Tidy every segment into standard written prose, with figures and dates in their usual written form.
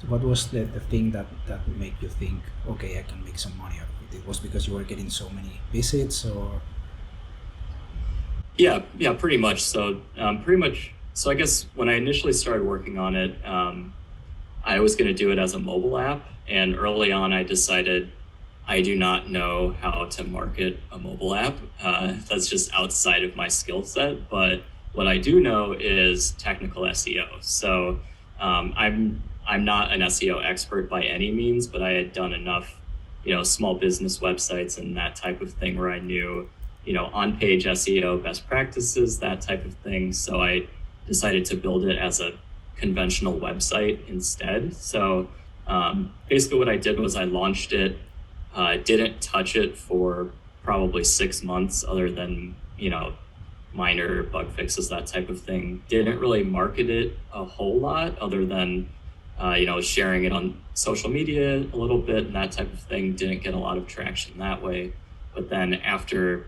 what was the thing that made you think, okay, I can make some money out of it? It was because you were getting so many visits, or Yeah, pretty much. So I guess when I initially started working on it, I was going to do it as a mobile app. And early on, I decided I do not know how to market a mobile app. That's just outside of my skill set. But what I do know is technical SEO. So I'm not an SEO expert by any means, but I had done enough, small business websites and that type of thing where I knew, on-page SEO best practices, that type of thing. So I decided to build it as a conventional website instead. So basically what I did was I launched it, didn't touch it for probably 6 months other than, minor bug fixes, that type of thing. Didn't really market it a whole lot other than, sharing it on social media a little bit and that type of thing. Didn't get a lot of traction that way. But then after,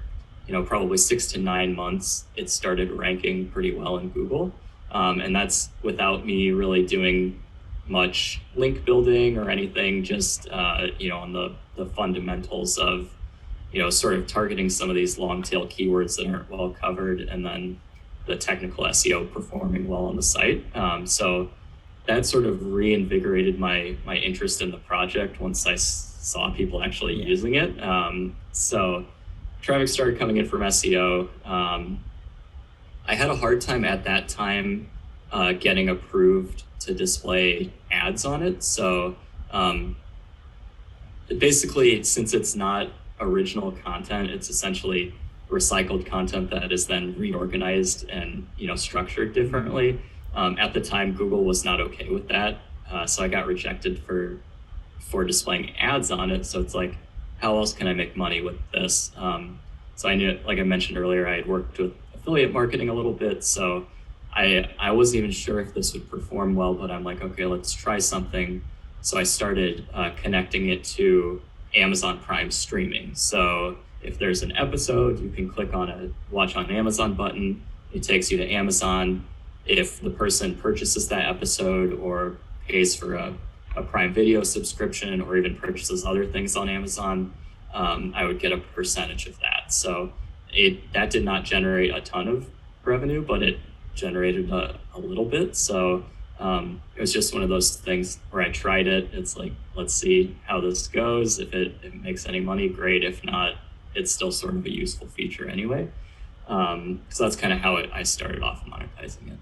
probably 6 to 9 months, it started ranking pretty well in Google. And that's without me really doing much link building or anything, just, on the fundamentals of, sort of targeting some of these long tail keywords that aren't well covered, and then the technical SEO performing well on the site. So that sort of reinvigorated my interest in the project once I saw people actually using it. So traffic started coming in from SEO. I had a hard time at that time getting approved to display ads on it. So basically, since it's not original content, it's essentially recycled content that is then reorganized and structured differently. At the time, Google was not okay with that, so I got rejected for displaying ads on it. So it's like, how else can I make money with this? So I knew, like I mentioned earlier, I had worked with affiliate marketing a little bit, so I wasn't even sure if this would perform well, but I'm like, okay, let's try something. So I started connecting it to Amazon Prime streaming. So if there's an episode, you can click on a watch on Amazon button. It takes you to Amazon. If the person purchases that episode or pays for a Prime Video subscription or even purchases other things on Amazon, I would get a percentage of that. So that did not generate a ton of revenue, but it generated a little bit. So it was just one of those things where I tried it. It's like, let's see how this goes. If it makes any money, great. If not, it's still sort of a useful feature anyway. So that's kind of how I started off monetizing it.